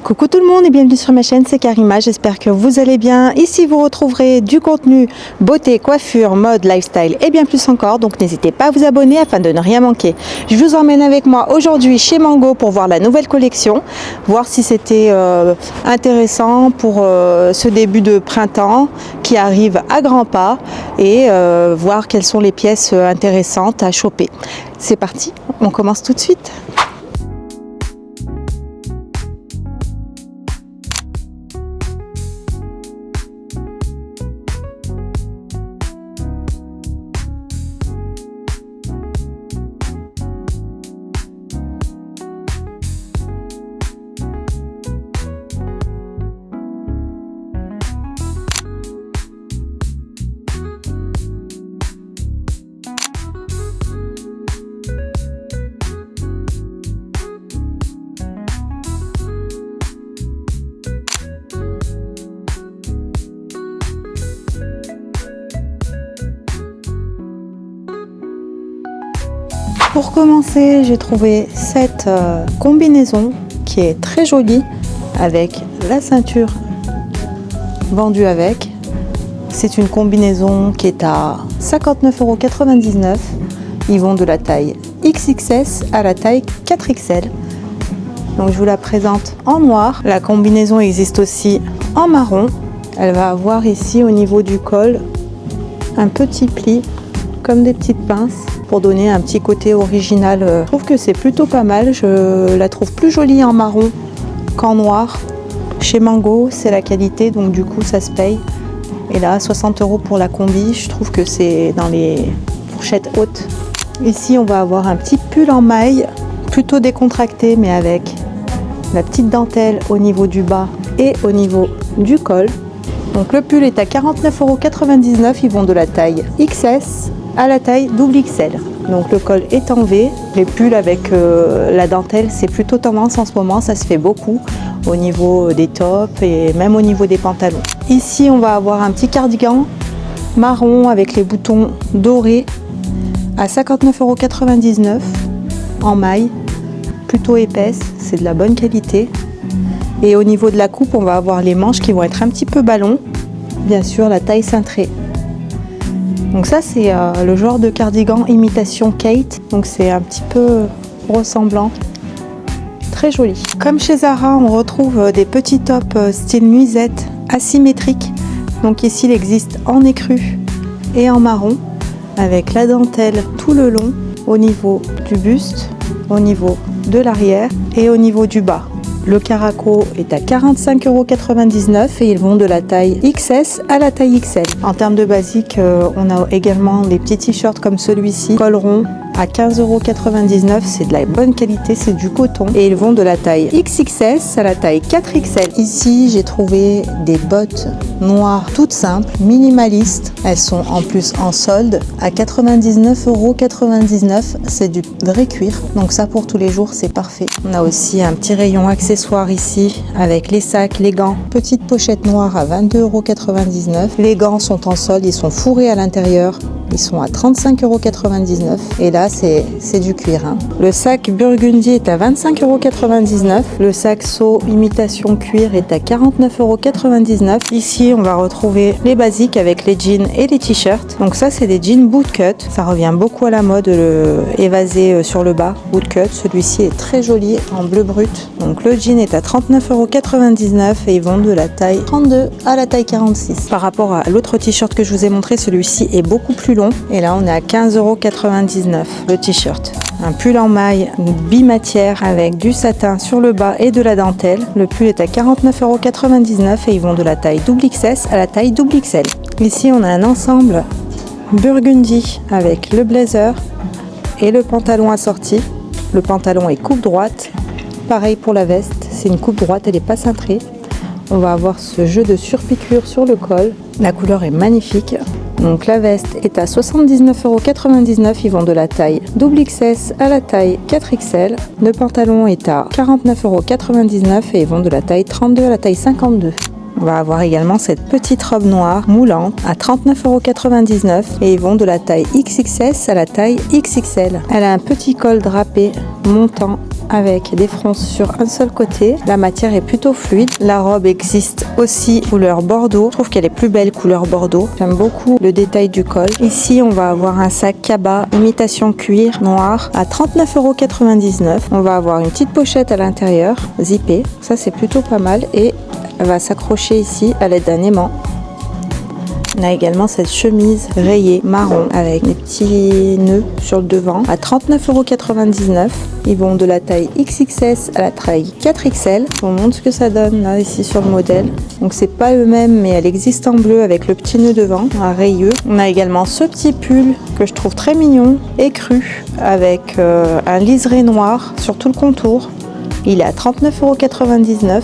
Coucou tout le monde et bienvenue sur ma chaîne, c'est Karima, j'espère que vous allez bien. Ici vous retrouverez du contenu beauté, coiffure, mode, lifestyle et bien plus encore. Donc n'hésitez pas à vous abonner afin de ne rien manquer. Je vous emmène avec moi aujourd'hui chez Mango pour voir la nouvelle collection. Voir si c'était intéressant pour ce début de printemps qui arrive à grands pas. Et voir quelles sont les pièces intéressantes à choper. C'est parti, on commence tout de suite. Pour commencer, j'ai trouvé cette combinaison qui est très jolie avec la ceinture vendue avec. C'est une combinaison qui est à 59,99 €. Ils vont de la taille XXS à la taille 4XL. Donc je vous la présente en noir. La combinaison existe aussi en marron. Elle va avoir ici au niveau du col un petit pli comme des petites pinces pour donner un petit côté original. Je trouve que c'est plutôt pas mal. Je la trouve plus jolie en marron qu'en noir. Chez Mango, c'est la qualité, donc du coup ça se paye. Et là, 60 € pour la combi, je trouve que c'est dans les fourchettes hautes. Ici, on va avoir un petit pull en maille, plutôt décontracté, mais avec la petite dentelle au niveau du bas et au niveau du col. Donc le pull est à 49,99 €. Ils vont de la taille XS à la taille XXL. Donc le col est en V. Les pulls avec la dentelle, c'est plutôt tendance en ce moment, ça se fait beaucoup au niveau des tops et même au niveau des pantalons. Ici, on va avoir un petit cardigan marron avec les boutons dorés à 59,99 € en maille, plutôt épaisse, c'est de la bonne qualité. Et au niveau de la coupe, on va avoir les manches qui vont être un petit peu ballon, bien sûr la taille cintrée. Donc ça c'est le genre de cardigan imitation Kate, donc c'est un petit peu ressemblant, très joli. Comme chez Zara, on retrouve des petits tops style nuisette asymétriques. Donc ici il existe en écru et en marron, avec la dentelle tout le long au niveau du buste, au niveau de l'arrière et au niveau du bas. Le caraco est à 45,99 € et ils vont de la taille XS à la taille XL. En termes de basique, on a également des petits t-shirts comme celui-ci, col rond à 15,99 €. C'est de la bonne qualité, c'est du coton. Et ils vont de la taille XXS à la taille 4XL. Ici, j'ai trouvé des bottes noires toutes simples, minimalistes. Elles sont en plus en solde à 99,99 €. C'est du vrai cuir. Donc ça, pour tous les jours, c'est parfait. On a aussi un petit rayon accessoires ici avec les sacs, les gants. Petite pochette noire à 22,99 €. Les gants sont en solde, ils sont fourrés à l'intérieur. Ils sont à 35,99 € et là c'est du cuir. Le sac burgundy est à 25,99 €. Le sac seau imitation cuir est à 49,99 €. Ici on va retrouver les basiques avec les jeans et les t-shirts. Donc ça c'est des jeans bootcut. Ça revient beaucoup à la mode, le évasé sur le bas, bootcut. Celui-ci est très joli en bleu brut. Donc le jean est à 39,99 € et ils vont de la taille 32 à la taille 46. Par rapport à l'autre t-shirt que je vous ai montré, celui-ci est beaucoup plus long. Et là on est à 15,99 € le t-shirt. Un pull en maille bimatière avec du satin sur le bas et de la dentelle. Le pull est à 49,99 € et ils vont de la taille XXS à la taille XXL. Ici on a un ensemble burgundy avec le blazer et le pantalon assorti. Le pantalon est coupe droite. Pareil pour la veste, c'est une coupe droite, elle n'est pas cintrée. On va avoir ce jeu de surpiqûre sur le col. La couleur est magnifique. Donc la veste est à 79,99 €. Ils vont de la taille XXS à la taille 4XL. Le pantalon est à 49,99 € et ils vont de la taille 32 à la taille 52. On va avoir également cette petite robe noire moulante à 39,99 € et ils vont de la taille XXS à la taille XXL. Elle a un petit col drapé montant avec des fronces sur un seul côté. La matière est plutôt fluide. La robe existe aussi couleur bordeaux. Je trouve qu'elle est plus belle couleur bordeaux. J'aime beaucoup le détail du col. Ici, on va avoir un sac Kaba imitation cuir noir à 39,99 €. On va avoir une petite pochette à l'intérieur, zippée. Ça, c'est plutôt pas mal et elle va s'accrocher ici à l'aide d'un aimant. On a également cette chemise rayée marron avec des petits nœuds sur le devant à 39,99 €. Ils vont de la taille XXS à la taille 4XL. Je vous montre ce que ça donne là ici sur le modèle. Donc c'est pas le même mais elle existe en bleu avec le petit nœud devant, un rayeux. On a également ce petit pull que je trouve très mignon et cru avec un liseré noir sur tout le contour. Il est à 39,99 €.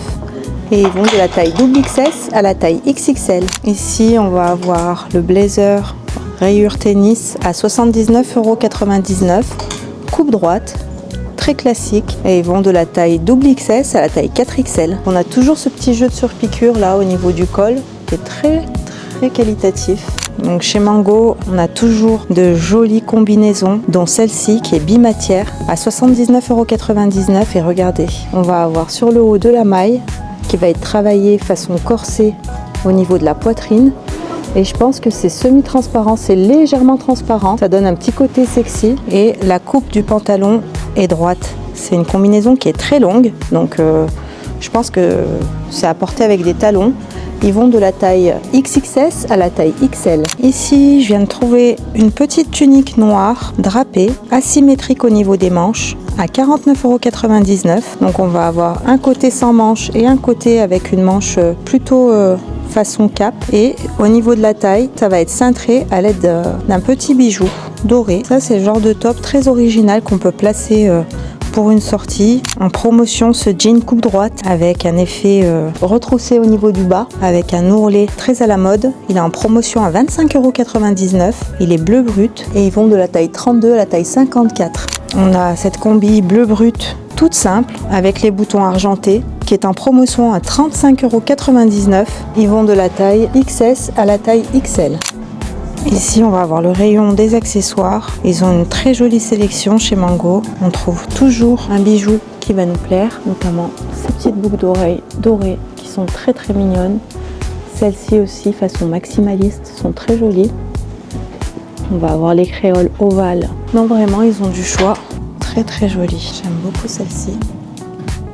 Et ils vont de la taille XXS à la taille XXL. Ici, on va avoir le blazer rayure tennis à 79,99 €. Coupe droite, très classique. Et ils vont de la taille XXS à la taille 4XL. On a toujours ce petit jeu de surpiqûre là au niveau du col qui est très qualitatif. Donc chez Mango, on a toujours de jolies combinaisons, dont celle-ci qui est bimatière à 79,99 €. Et regardez, on va avoir sur le haut de la maille qui va être travaillé façon corset au niveau de la poitrine et je pense que c'est semi-transparent, c'est légèrement transparent, ça donne un petit côté sexy et la coupe du pantalon est droite. C'est une combinaison qui est très longue donc je pense que c'est à porter avec des talons. Ils vont de la taille XXS à la taille XL. Ici, je viens de trouver une petite tunique noire drapée, asymétrique au niveau des manches, à 49,99 €. Donc on va avoir un côté sans manche et un côté avec une manche plutôt façon cap. Et au niveau de la taille, ça va être cintré à l'aide d'un petit bijou doré. Ça, c'est le genre de top très original qu'on peut placer pour une sortie. En promotion, ce jean coupe droite avec un effet retroussé au niveau du bas avec un ourlet très à la mode. Il est en promotion à 25,99 €. Il est bleu brut et ils vont de la taille 32 à la taille 54. On a cette combi bleu brut toute simple avec les boutons argentés qui est en promotion à 35,99 €. Ils vont de la taille XS à la taille XL. Ici, on va avoir le rayon des accessoires. Ils ont une très jolie sélection chez Mango. On trouve toujours un bijou qui va nous plaire, notamment ces petites boucles d'oreilles dorées qui sont très mignonnes. Celles-ci aussi, façon maximaliste, sont très jolies. On va avoir les créoles ovales. Non, vraiment, ils ont du choix. Très jolies. J'aime beaucoup celle-ci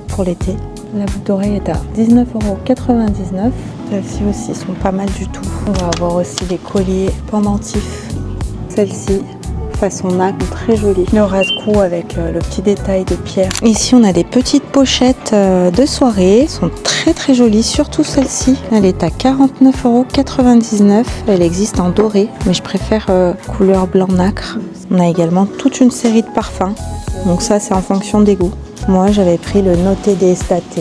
pour l'été. La boucle d'oreille est à 19,99 €. Celles-ci aussi sont pas mal du tout. On va avoir aussi des colliers pendentifs. Celle-ci, façon nacre, très jolie. Le rase-cou avec le petit détail de pierre. Ici, on a des petites pochettes de soirée. Elles sont très jolies, surtout celle-ci. Elle est à 49,99 €. Elle existe en doré, mais je préfère couleur blanc nacre. On a également toute une série de parfums. Donc ça, c'est en fonction des goûts. Moi, j'avais pris le Notte d'Estate.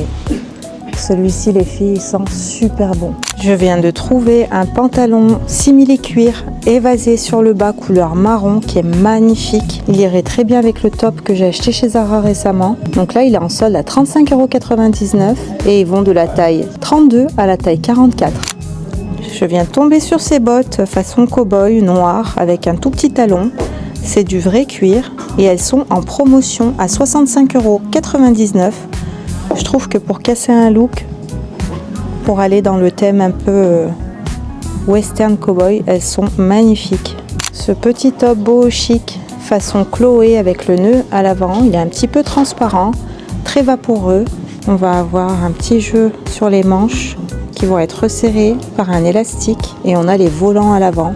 Celui-ci, les filles, il sent super bon. Je viens de trouver un pantalon simili-cuir évasé sur le bas, couleur marron, qui est magnifique. Il irait très bien avec le top que j'ai acheté chez Zara récemment. Donc là, il est en solde à 35,99 € et ils vont de la taille 32 à la taille 44. Je viens de tomber sur ces bottes façon cow-boy noir avec un tout petit talon. C'est du vrai cuir et elles sont en promotion à 65,99 €. Je trouve que pour casser un look, pour aller dans le thème un peu western cowboy, elles sont magnifiques. Ce petit top beau chic façon Chloé avec le nœud à l'avant, il est un petit peu transparent, très vaporeux. On va avoir un petit jeu sur les manches qui vont être resserrés par un élastique et on a les volants à l'avant.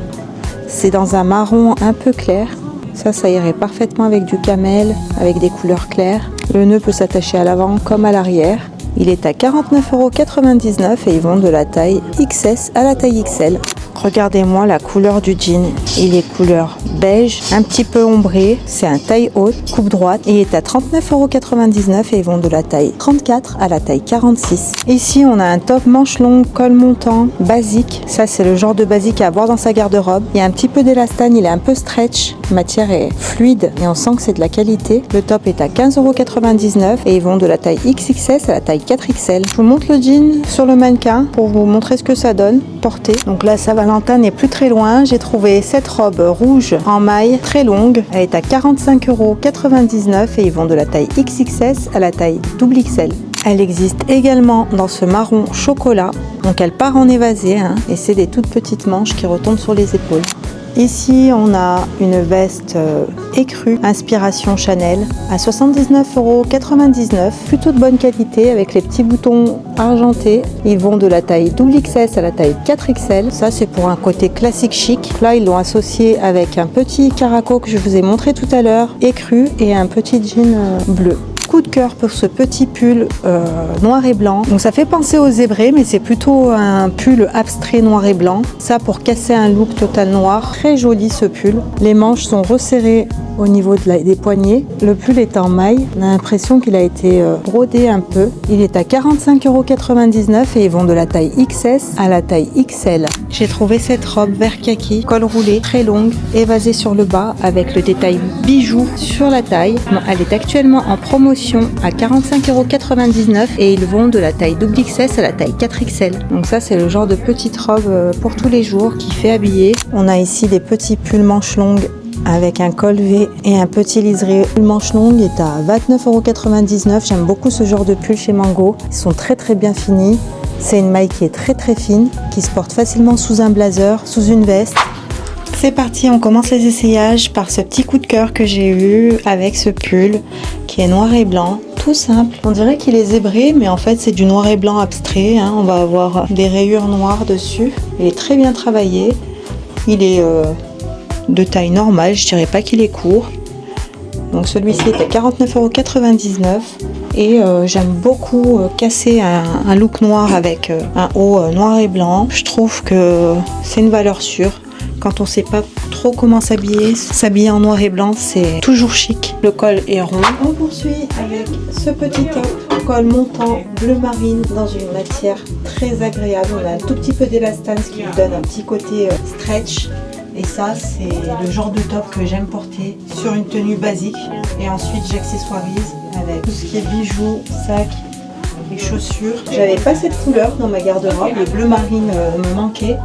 C'est dans un marron un peu clair. Ça irait parfaitement avec du camel, avec des couleurs claires. Le nœud peut s'attacher à l'avant comme à l'arrière. Il est à 49,99 € et ils vont de la taille XS à la taille XL. Regardez-moi la couleur du jean. Il est couleur beige, un petit peu ombré. C'est un taille haute, coupe droite. Il est à 39,99 € et ils vont de la taille 34 à la taille 46. Ici, on a un top manche longue, col montant, basique. Ça, c'est le genre de basique à avoir dans sa garde-robe. Il y a un petit peu d'élastane, il est un peu stretch. La matière est fluide et on sent que c'est de la qualité. Le top est à 15,99 € et ils vont de la taille XXS à la taille 4XL. Je vous montre le jean sur le mannequin pour vous montrer ce que ça donne porté. Donc là, ça va Saint-Valentin n'est plus très loin. J'ai trouvé cette robe rouge en maille très longue. Elle est à 45,99 € et ils vont de la taille XXS à la taille XXL. Elle existe également dans ce marron chocolat. Donc elle part en évasé et c'est des toutes petites manches qui retombent sur les épaules. Ici, on a une veste écrue, inspiration Chanel, à 79,99 €, plutôt de bonne qualité avec les petits boutons argentés. Ils vont de la taille XXS à la taille 4XL. Ça, c'est pour un côté classique chic. Là, ils l'ont associé avec un petit caraco que je vous ai montré tout à l'heure, écru, et un petit jean bleu. Coup de cœur pour ce petit pull noir et blanc. Donc ça fait penser aux zébrés, mais c'est plutôt un pull abstrait noir et blanc. Ça pour casser un look total noir. Très joli ce pull. Les manches sont resserrées au niveau des poignets. Le pull est en maille. On a l'impression qu'il a été brodé un peu. Il est à 45,99 € et ils vont de la taille XS à la taille XL. J'ai trouvé cette robe vert kaki, col roulé, très longue, évasée sur le bas avec le détail bijoux sur la taille. Bon, elle est actuellement en promotion à 45,99 € et ils vont de la taille XXS à la taille 4XL. Donc ça, c'est le genre de petite robe pour tous les jours qui fait habiller. On a ici des petits pulls manches longues avec un col V et un petit liseré. Le manche longue est à 29,99 €. J'aime beaucoup ce genre de pull chez Mango. Ils sont très bien finis. C'est une maille qui est très fine, qui se porte facilement sous un blazer, sous une veste. C'est parti, on commence les essayages par ce petit coup de cœur que j'ai eu avec ce pull qui est noir et blanc, tout simple. On dirait qu'il est zébré, mais en fait c'est du noir et blanc abstrait. On va avoir des rayures noires dessus. Il est très bien travaillé. Il est de taille normale, je dirais pas qu'il est court. Donc celui-ci est à 49,99 € et j'aime beaucoup casser un look noir avec un haut noir et blanc. Je trouve que c'est une valeur sûre. Quand on ne sait pas trop comment s'habiller en noir et blanc, c'est toujours chic. Le col est rond. On poursuit avec ce petit top, col montant bleu marine dans une matière très agréable. On a un tout petit peu d'élastane, ce qui lui donne un petit côté stretch. Et ça, c'est le genre de top que j'aime porter sur une tenue basique. Et ensuite, j'accessoirise avec tout ce qui est bijoux, sacs et chaussures. J'avais pas cette couleur dans ma garde-robe. Le bleu marine me manquait.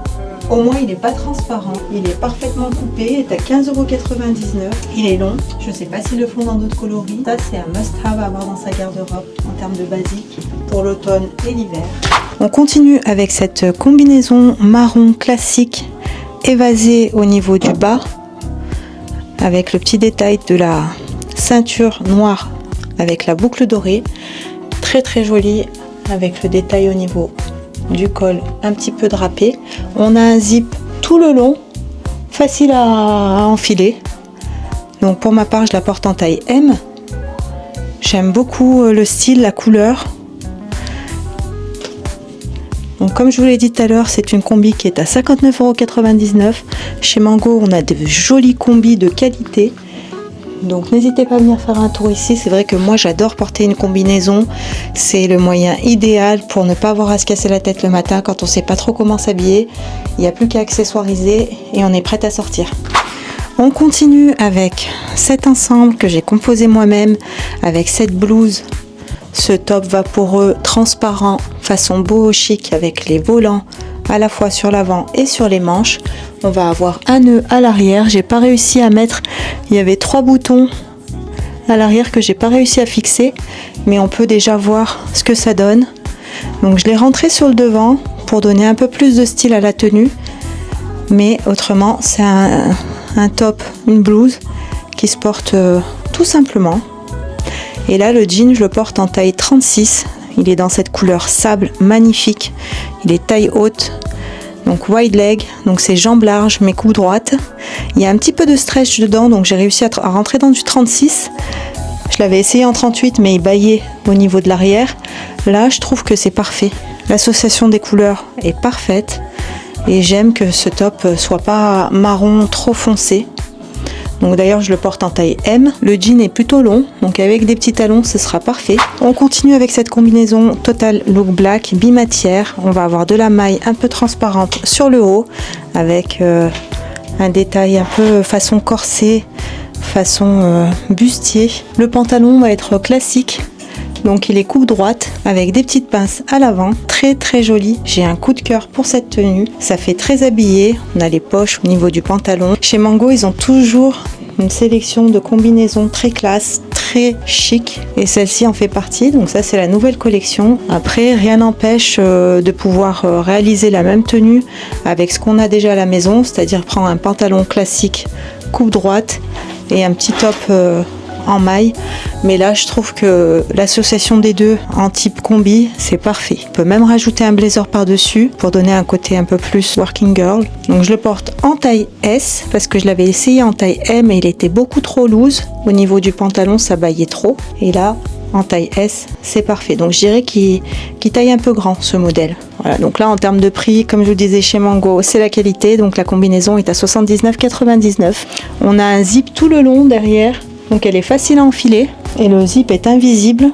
Au moins, il n'est pas transparent. Il est parfaitement coupé. Il est à 15,99 €. Il est long. Je ne sais pas s'ils le font dans d'autres coloris. Ça, c'est un must-have à avoir dans sa garde-robe en termes de basique pour l'automne et l'hiver. On continue avec cette combinaison marron classique évasée au niveau du bas avec le petit détail de la ceinture noire avec la boucle dorée. Très jolie avec le détail au niveau du col un petit peu drapé. On a un zip tout le long, facile à enfiler. Donc pour ma part, je la porte en taille M. J'aime beaucoup le style, la couleur. Donc comme je vous l'ai dit tout à l'heure, c'est une combi qui est à 59,99 €. Chez Mango, on a de jolis combis de qualité. Donc n'hésitez pas à venir faire un tour ici. C'est vrai que moi j'adore porter une combinaison. C'est le moyen idéal pour ne pas avoir à se casser la tête le matin quand on ne sait pas trop comment s'habiller. Il n'y a plus qu'à accessoiriser et on est prête à sortir. On continue avec cet ensemble que j'ai composé moi-même avec cette blouse. Ce top vaporeux transparent façon boho chic avec les volants à la fois sur l'avant et sur les manches. On va avoir un nœud à l'arrière. J'ai pas réussi à mettre, il y avait 3 boutons à l'arrière que j'ai pas réussi à fixer, mais on peut déjà voir ce que ça donne. Donc je l'ai rentré sur le devant pour donner un peu plus de style à la tenue, mais autrement c'est un top, une blouse qui se porte tout simplement. Et là le jean, je le porte en taille 36. Il est dans cette couleur sable magnifique. Il est taille haute, donc wide leg, donc c'est jambes larges mais cou droite. Il y a un petit peu de stretch dedans, donc j'ai réussi à rentrer dans du 36. Je l'avais essayé en 38, mais il baillait au niveau de l'arrière. Là, je trouve que c'est parfait. L'association des couleurs est parfaite et j'aime que ce top soit pas marron trop foncé. Donc d'ailleurs je le porte en taille M. Le jean est plutôt long, donc avec des petits talons ce sera parfait. On continue avec cette combinaison Total Look Black bimatière. On va avoir de la maille un peu transparente sur le haut avec un détail un peu façon corset, façon bustier. Le pantalon va être classique Donc il est coupe droite avec des petites pinces à l'avant, très joli. J'ai un coup de cœur pour cette tenue, ça fait très habillé. On a les poches au niveau du pantalon. Chez Mango, ils ont toujours une sélection de combinaisons très classe, très chic, et celle-ci en fait partie. Donc ça, c'est la nouvelle collection. Après, rien n'empêche de pouvoir réaliser la même tenue avec ce qu'on a déjà à la maison, c'est-à-dire prendre un pantalon classique coupe droite et un petit top en maille. Mais là, je trouve que l'association des deux en type combi, c'est parfait. On peut même rajouter un blazer par-dessus pour donner un côté un peu plus working girl. Donc je le porte en taille S parce que je l'avais essayé en taille M et il était beaucoup trop loose. Au niveau du pantalon, ça baillait trop. Et là, en taille S, c'est parfait. Donc je dirais qu'il taille un peu grand, ce modèle. Voilà, donc là en termes de prix, comme je vous disais chez Mango, c'est la qualité. Donc la combinaison est à 79,99 €. On a un zip tout le long derrière. Donc elle est facile à enfiler et le zip est invisible.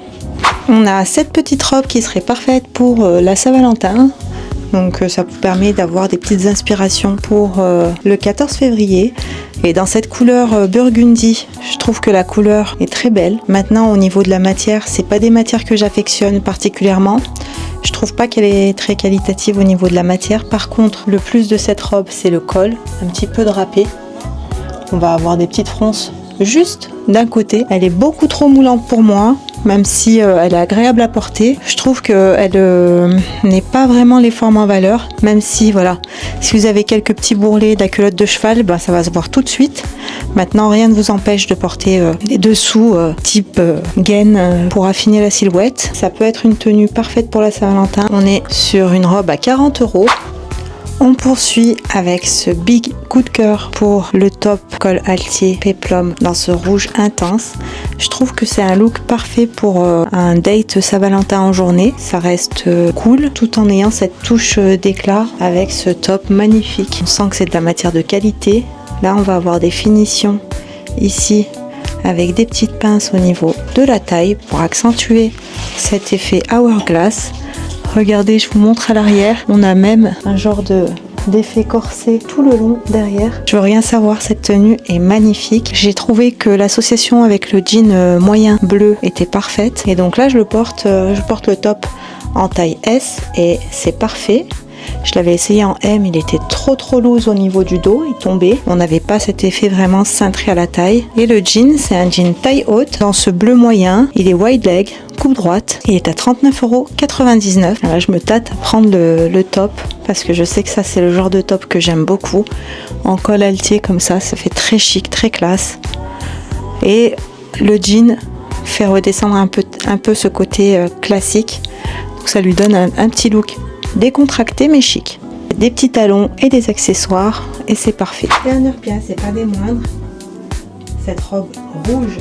On a cette petite robe qui serait parfaite pour la Saint-Valentin. Donc ça vous permet d'avoir des petites inspirations pour le 14 février. Et dans cette couleur burgundy, je trouve que la couleur est très belle. Maintenant, au niveau de la matière, c'est pas des matières que j'affectionne particulièrement. Je trouve pas qu'elle est très qualitative au niveau de la matière. Par contre, le plus de cette robe, c'est le col, un petit peu drapé. On va avoir des petites fronces juste d'un côté. Elle est beaucoup trop moulante pour moi, même si elle est agréable à porter. Je trouve qu'elle n'est pas vraiment les formes en valeur, même si voilà, si vous avez quelques petits bourrelets de la culotte de cheval, ben, ça va se voir tout de suite. Maintenant, rien ne vous empêche de porter des dessous type gaine pour affiner la silhouette. Ça peut être une tenue parfaite pour la Saint-Valentin. On est sur une robe à 40 €. On poursuit avec ce big coup de cœur pour le top col altier péplum dans ce rouge intense. Je trouve que c'est un look parfait pour un date Saint-Valentin en journée. Ça reste cool tout en ayant cette touche d'éclat avec ce top magnifique. On sent que c'est de la matière de qualité. Là, on va avoir des finitions ici avec des petites pinces au niveau de la taille pour accentuer cet effet hourglass. Regardez, je vous montre à l'arrière. On a même un genre d'effet corset tout le long derrière. Je veux rien savoir, cette tenue est magnifique. J'ai trouvé que l'association avec le jean moyen bleu était parfaite. Et donc là, je porte le top en taille S et c'est parfait. Je l'avais essayé en M, il était trop loose au niveau du dos, il tombait. On n'avait pas cet effet vraiment cintré à la taille. Et le jean, c'est un jean taille haute dans ce bleu moyen. Il est wide leg, coupe droite. Il est à 39,99 €. Là, je me tâte à prendre le top parce que je sais que ça, c'est le genre de top que j'aime beaucoup. En col altier comme ça fait très chic, très classe. Et le jean fait redescendre un peu ce côté classique. Donc ça lui donne un petit look décontracté mais chic. Des petits talons et des accessoires et c'est parfait. Dernière pièce, et pas des moindres, cette robe rouge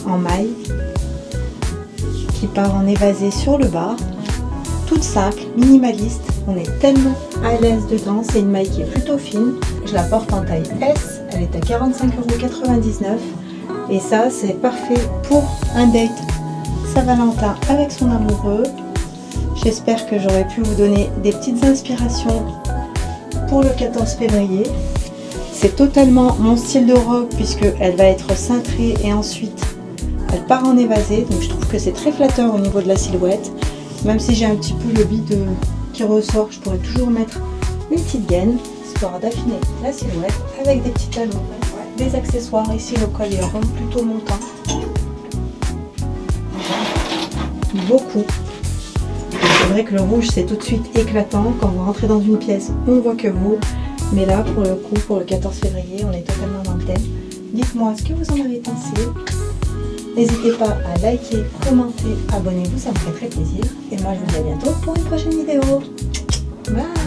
en maille qui part en évasé sur le bas, toute simple, minimaliste. On est tellement à l'aise dedans. C'est une maille qui est plutôt fine. Je la porte en taille S, elle est à 45,99 € et ça c'est parfait pour un date Saint-Valentin avec son amoureux. J'espère que j'aurai pu vous donner des petites inspirations pour le 14 février. C'est totalement mon style de robe puisqu'elle va être cintrée et ensuite elle part en évasé. Donc je trouve que c'est très flatteur au niveau de la silhouette. Même si j'ai un petit peu le bide qui ressort, je pourrais toujours mettre une petite gaine histoire d'affiner la silhouette avec des petits talons, des accessoires. Ici le col est rond, plutôt montant. Beaucoup. C'est vrai que le rouge c'est tout de suite éclatant, quand vous rentrez dans une pièce on voit que vous, mais là pour le coup pour le 14 février on est totalement dans le thème. Dites-moi ce que vous en avez pensé, n'hésitez pas à liker, commenter, abonnez-vous, ça me ferait très plaisir et moi je vous dis à bientôt pour une prochaine vidéo. Bye.